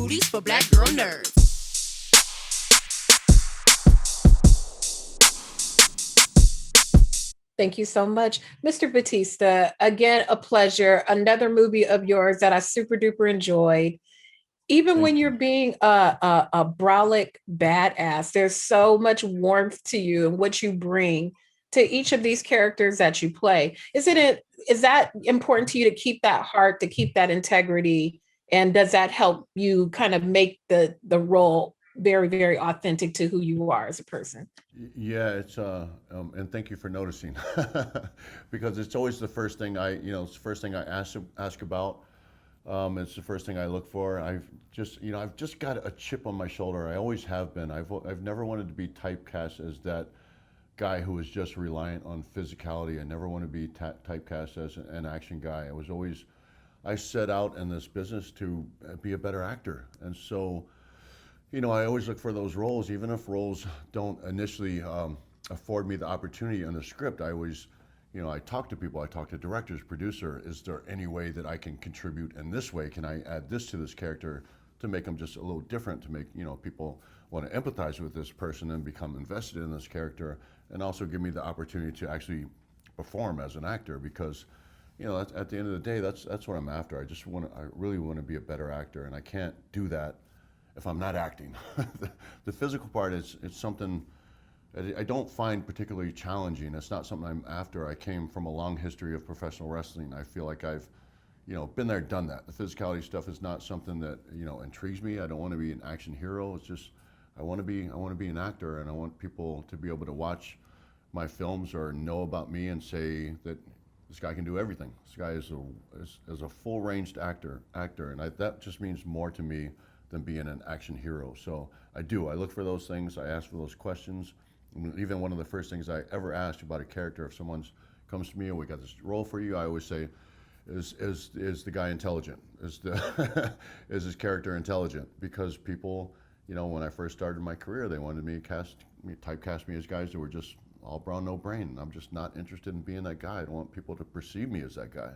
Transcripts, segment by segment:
police for black girl nerds. Thank you so much, Mr. Bautista. Again, a pleasure. Another movie of yours that I super duper enjoyed. Even when Thank you're you. being a brolic badass, there's so much warmth to you and what you bring to each of these characters that you play. Is that important to you to keep that heart, to keep that integrity? And does that help you kind of make the role very, very authentic to who you are as a person? Yeah, and thank you for noticing, because it's always the first thing it's the first thing I ask about. It's the first thing I look for. I've just got a chip on my shoulder. I always have been. I've never wanted to be typecast as that guy who is just reliant on physicality. I never want to be typecast as an action guy. I set out in this business to be a better actor, and so. I always look for those roles, even if roles don't initially afford me the opportunity in the script. I always, I talk to people, I talk to directors, producer. Is there any way that I can contribute in this way? Can I add this to this character to make them just a little different? To make people want to empathize with this person and become invested in this character, and also give me the opportunity to actually perform as an actor because. At the end of the day, that's what I'm after. I really want to be a better actor, and I can't do that if I'm not acting. The physical part is it's something I don't find particularly challenging. It's not something I'm after. I came from a long history of professional wrestling. I feel like I've been there, done that. The physicality stuff is not something that intrigues me. I don't want to be an action hero. It's just I want to be an actor, and I want people to be able to watch my films or know about me and say that this guy can do everything. This guy is a full-ranged actor, and that just means more to me than being an action hero. So I look for those things. I ask for those questions. Even one of the first things I ever ask about a character, if someone comes to me and we got this role for you, I always say, is the guy intelligent? Is his character intelligent? Because people, when I first started my career, they wanted me to typecast me as guys that were just all brawn, no brain. I'm just not interested in being that guy. I don't want people to perceive me as that guy.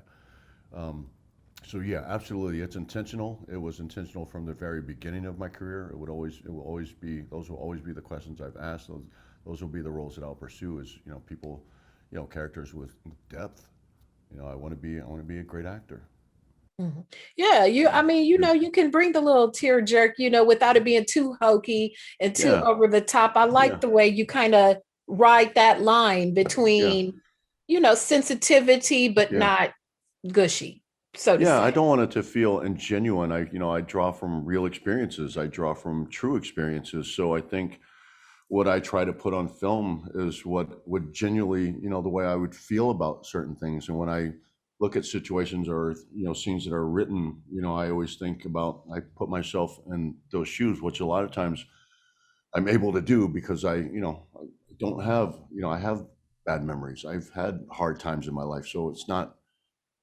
So yeah, absolutely, it's intentional. It was intentional from the very beginning of my career. Those will always be the questions I've asked. Those will be the roles that I'll pursue. Is people, characters with depth. I want to be a great actor. Mhm. Yeah, I mean, you can bring the little tear jerk, without it being too hokey and too Yeah, over the top. I yeah, like the way you kind of ride that line yeah, between, sensitivity, but yeah. not gushy, so to Yeah, I say. don't want it to feel ingenuine. I draw from real experiences. I draw from true experiences. So I think what I try to put on film is what would genuinely, the way I would feel about certain things. And when I look at situations or, scenes that are written, I always I put myself in those shoes, which a lot of times I'm able to do because I don't have, I have bad memories. I've had hard times in my life. So it's not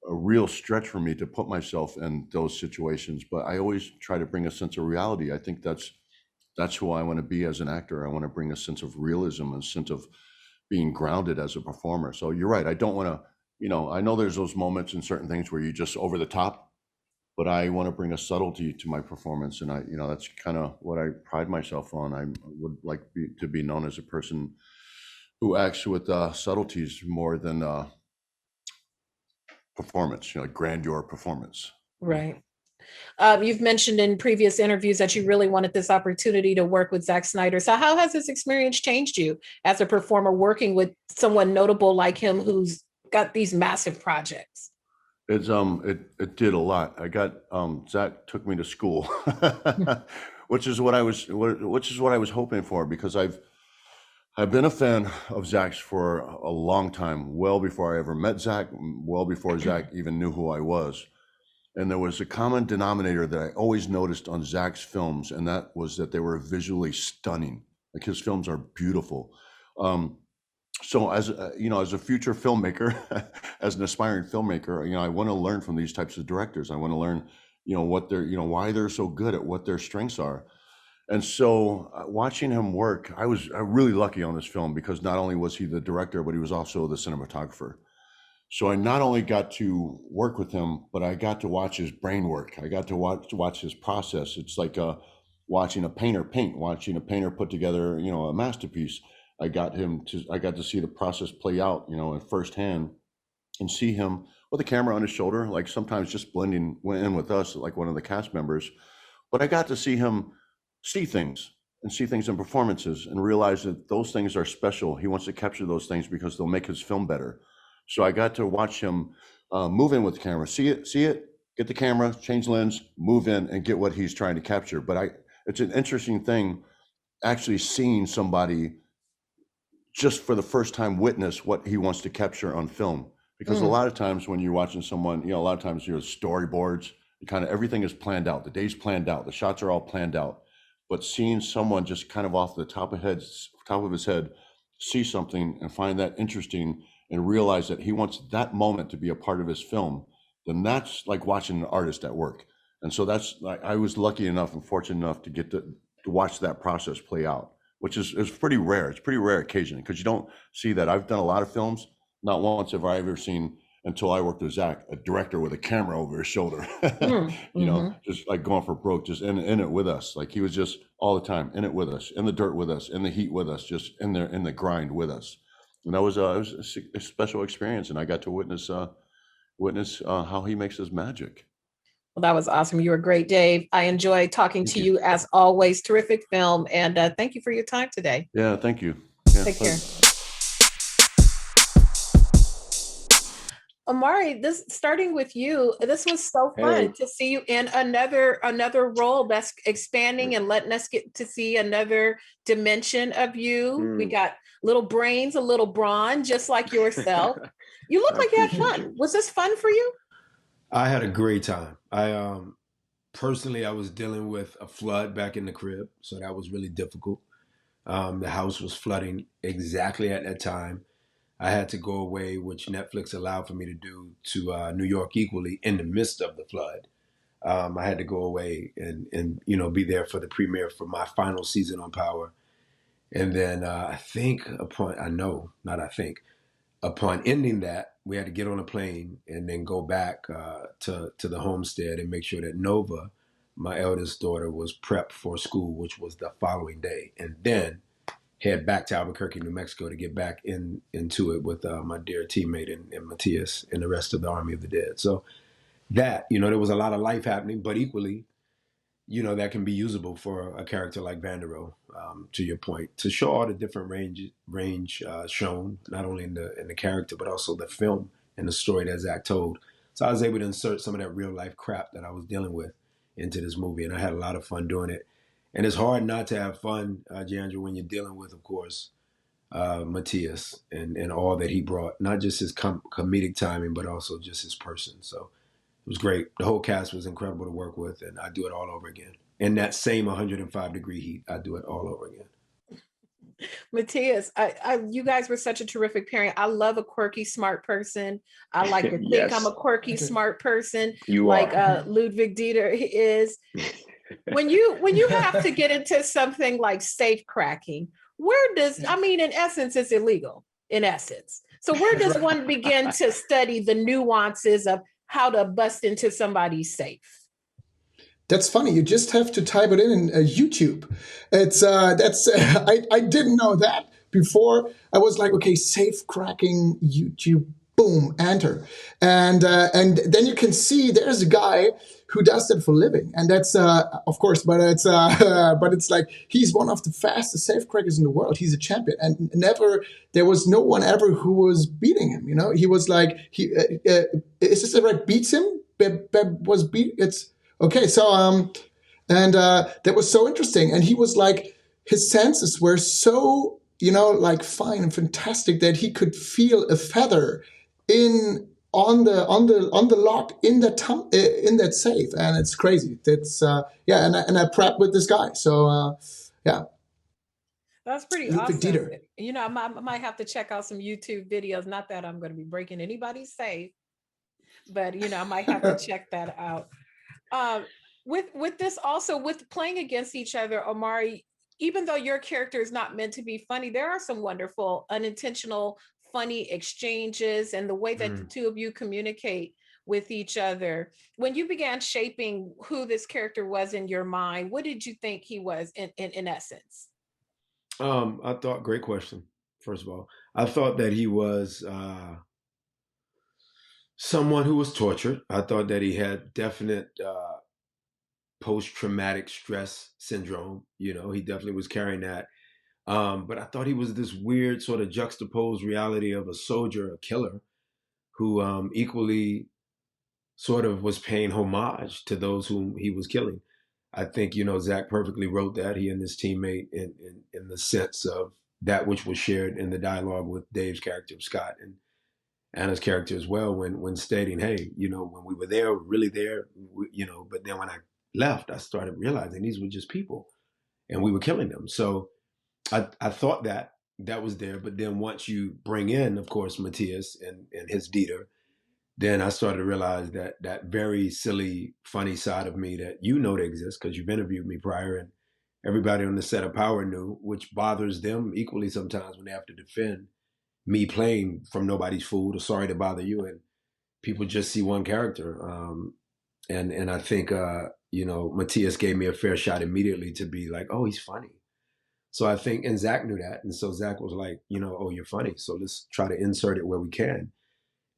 a real stretch for me to put myself in those situations, but I always try to bring a sense of reality. I think that's who I want to be as an actor. I want to bring a sense of realism, a sense of being grounded as a performer. So you're right. I don't want to, I know there's those moments in certain things where you just over the top, but I want to bring a subtlety to my performance, and that's kind of what I pride myself on. I would like to be known as a person who acts with subtleties more than performance, like grandeur performance. Right. You've mentioned in previous interviews that you really wanted this opportunity to work with Zack Snyder. So, how has this experience changed you as a performer working with someone notable like him who's got these massive projects? It did a lot. I got Zach took me to school, which is what I was hoping for because I've been a fan of Zach's for a long time, well before I ever met Zach, well before Zach even knew who I was. And there was a common denominator that I always noticed on Zach's films, and that was that they were visually stunning. Like his films are beautiful. Um, so as a future filmmaker, as an aspiring filmmaker, I want to learn from these types of directors. I want to learn, what they're, why they're so good at what their strengths are. And so watching him work, I was really lucky on this film because not only was he the director, but he was also the cinematographer. So I not only got to work with him, but I got to watch his brain work. I got to watch his process. It's like watching a painter paint, watching a painter put together, a masterpiece. I got to see the process play out, in firsthand, and see him with a camera on his shoulder, like sometimes just blending in with us, like one of the cast members. But I got to see him see things and see things in performances and realize that those things are special. He wants to capture those things because they'll make his film better. So I got to watch him move in with the camera, see it, get the camera, change lens, move in, and get what he's trying to capture. But it's an interesting thing actually seeing somebody just for the first time witness what he wants to capture on film. Because a lot of times when you're watching someone, a lot of times your storyboards, kind of everything is planned out. The day's planned out. The shots are all planned out. But seeing someone just kind of off the top of his head, see something and find that interesting and realize that he wants that moment to be a part of his film, then that's like watching an artist at work. And so that's like, I was lucky enough and fortunate enough to get to watch that process play out, which is pretty rare. It's a pretty rare occasion because you don't see that. I've done a lot of films. Not once have I ever seen, until I worked with Zack, a director with a camera over his shoulder, just like going for broke, just in it with us. Like he was just all the time in it with us, in the dirt with us, in the heat with us, just in the grind with us. And that was, it was a special experience. And I got to witness how he makes his magic. Well, that was awesome. You were great, Dave. I enjoyed talking to you as always. Terrific film. And thank you for your time today. Yeah, thank you. Yeah, Take care. Omari, starting with you, this was so fun to see you in another role that's expanding and letting us get to see another dimension of you. We got little brains, a little brawn, just like yourself. You look like you had fun. Was this fun for you? I had a great time. I personally, I was dealing with a flood back in the crib, so that was really difficult. The house was flooding exactly at that time. I had to go away, which Netflix allowed for me to do, to New York equally in the midst of the flood. I had to go away and be there for the premiere for my final season on Power. And then upon ending that, we had to get on a plane and then go back to the homestead and make sure that Nova, my eldest daughter, was prepped for school, which was the following day. And then head back to Albuquerque, New Mexico to get back into it with my dear teammate and Matthias and the rest of the Army of the Dead. So that, there was a lot of life happening, but equally, that can be usable for a character like Vanderohe, to your point, to show all the different range shown, not only in the character, but also the film and the story that Zack told. So I was able to insert some of that real life crap that I was dealing with into this movie, and I had a lot of fun doing it. And it's hard not to have fun, Jeandra, when you're dealing with, of course, Matthias and all that he brought, not just his comedic timing, but also just his person. So it was great. The whole cast was incredible to work with, and I'd do it all over again. In that same 105-degree heat, I'd do it all over again. Matthias, you guys were such a terrific pairing. I love a quirky, smart person. I like to think I'm a quirky, smart person, Ludwig Dieter is. When you have to get into something like safe cracking, in essence, it's illegal, in essence. So where does one begin to study the nuances of how to bust into somebody's safe? That's funny. You just have to type it in YouTube. It's I didn't know that before. I was like, okay, safe cracking YouTube. Boom, enter, and then you can see there's a guy who does that for a living, and that's of course, but it's like he's one of the fastest safe crackers in the world. He's a champion, and there was no one ever who was beating him. He was like is this the right? Beats him? Was beat? It's okay. So and that was so interesting, and he was like his senses were so like fine and fantastic that he could feel a feather on the lock in that safe, and it's crazy. That's and I prepped with this guy, so that's pretty awesome. Dieter. I might have to check out some YouTube videos. Not that I'm going to be breaking anybody's safe, but I might have to check that out. With this also, with playing against each other, Omari, even though your character is not meant to be funny, there are some wonderful unintentional funny exchanges and the way that the two of you communicate with each other. When you began shaping who this character was in your mind, what did you think he was in essence? I thought, great question. First of all, I thought that he was someone who was tortured. I thought that he had definite post-traumatic stress syndrome. You know, he definitely was carrying that. But I thought he was this weird sort of juxtaposed reality of a soldier, a killer, who equally sort of was paying homage to those whom he was killing. I think, you know, Zack perfectly wrote that, he and his teammate, in the sense of that which was shared in the dialogue with Dave's character, Scott, and Anna's character as well, when stating, hey, you know, when we were there, really there, you know, but then when I left, I started realizing these were just people and we were killing them. So I thought that was there. But then once you bring in, of course, Matthias and his Dieter, then I started to realize that very silly, funny side of me that you know that exists because you've interviewed me prior, and everybody on the set of Power knew, which bothers them equally sometimes when they have to defend me playing from Nobody's Fool or Sorry to Bother You, and people just see one character. And I think you know, Matthias gave me a fair shot immediately to be like, oh, he's funny. So I think, and Zack knew that, and so Zack was like, you know, oh, you're funny, so let's try to insert it where we can.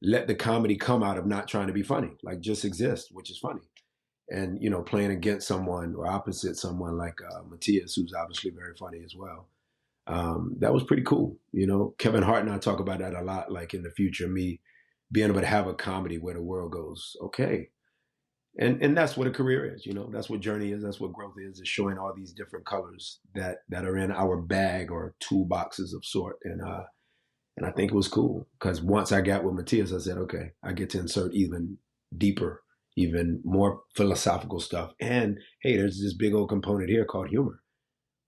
Let the comedy come out of not trying to be funny, like just exist, which is funny. And, you know, playing against someone or opposite someone like Matthias, who's obviously very funny as well. That was pretty cool. You know, Kevin Hart and I talk about that a lot, like in the future, me being able to have a comedy where the world goes, okay. And that's what a career is, you know, that's what journey is, that's what growth is showing all these different colors that are in our bag or toolboxes of sort. And I think it was cool because once I got with Matthias, I said, okay, I get to insert even deeper, even more philosophical stuff. And hey, there's this big old component here called humor,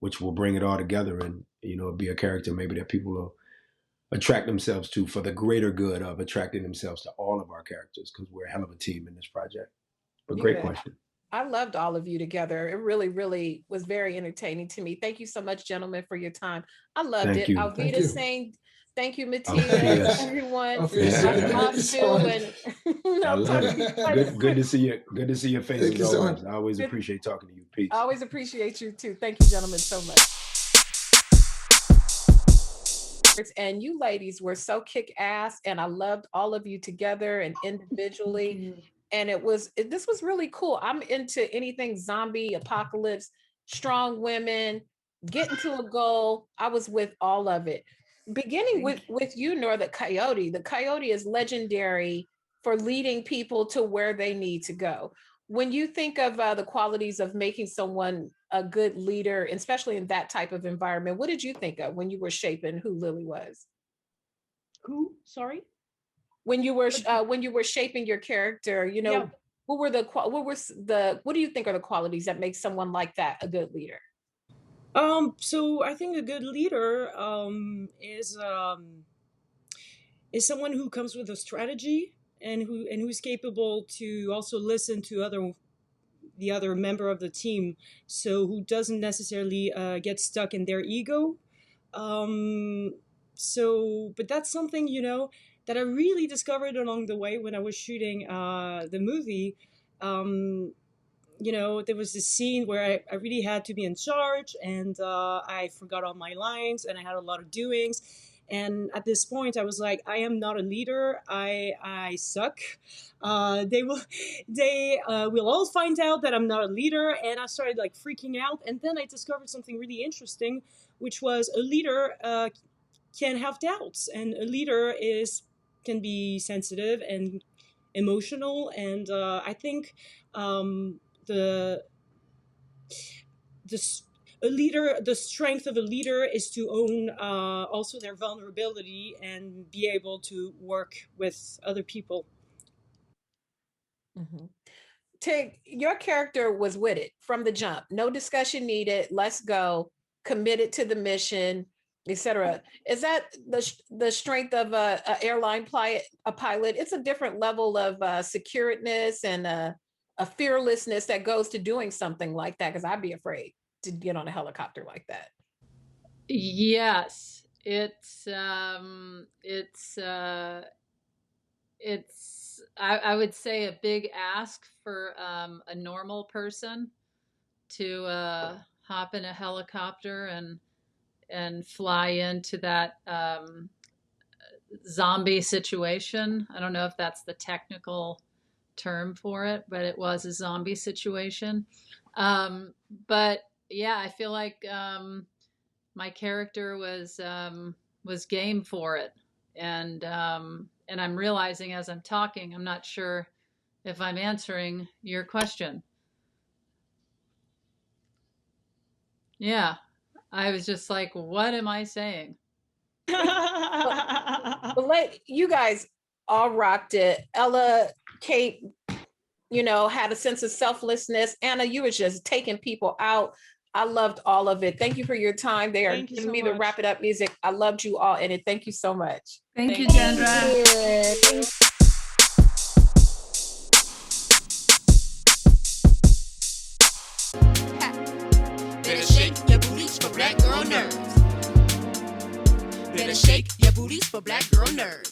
which will bring it all together and, you know, be a character maybe that people will attract themselves to for the greater good of attracting themselves to all of our characters because we're a hell of a team in this project. But great question. I loved all of you together. It really, really was very entertaining to me. Thank you so much, gentlemen, for your time. I loved Thank it. you. Alvita saying thank you, Matthias, Yes. everyone. I love too. And I love it. Good to see you. Good to see your faces. Thank you so always. much. I always appreciate talking to you. Peace. I always appreciate you too. Thank you, gentlemen, so much. And you ladies were so kick ass, and I loved all of you together and individually. And this was really cool. I'm into anything zombie apocalypse, strong women, getting to a goal. I was with all of it. Beginning with you, Nora, the coyote. The coyote is legendary for leading people to where they need to go. When you think of the qualities of making someone a good leader, especially in that type of environment, what did you think of when you were shaping who Lily was? Who? Sorry. When you were shaping your character, you know, Yeah. what do you think are the qualities that make someone like that a good leader? So I think a good leader is someone who comes with a strategy and who's capable to also listen to the other member of the team, so who doesn't necessarily get stuck in their ego. But that's something, you know, that I really discovered along the way when I was shooting the movie. You know, there was this scene where I really had to be in charge, and I forgot all my lines, and I had a lot of doings. And at this point, I was like, I am not a leader. I suck. They will all find out that I'm not a leader. And I started like freaking out. And then I discovered something really interesting, which was a leader can have doubts, and a leader can be sensitive and emotional. And I think the strength of a leader is to own also their vulnerability and be able to work with other people. Mm-hmm. Tig, your character was with it from the jump. No discussion needed. Let's go. Committed to the mission, etc. Is that the strength of a airline pilot? It's a different level of secureness and a fearlessness that goes to doing something like that. Because I'd be afraid to get on a helicopter like that. Yes, It's I would say a big ask for a normal person to hop in a helicopter and fly into that zombie situation. I don't know if that's the technical term for it, but it was a zombie situation. But yeah, I feel like my character was game for it, and I'm realizing as I'm talking, I'm not sure if I'm answering your question. Yeah, I was just like, what am I saying? But you guys all rocked it. Ella, Kate, had a sense of selflessness. Anna, you were just taking people out. I loved all of it. Thank you for your time. They are giving me the wrap it up music. I loved you all in it. Thank you so much. Thank you, Jeandra. Better shake your booties for black girl nerves. Better shake your booties for black girl nerves.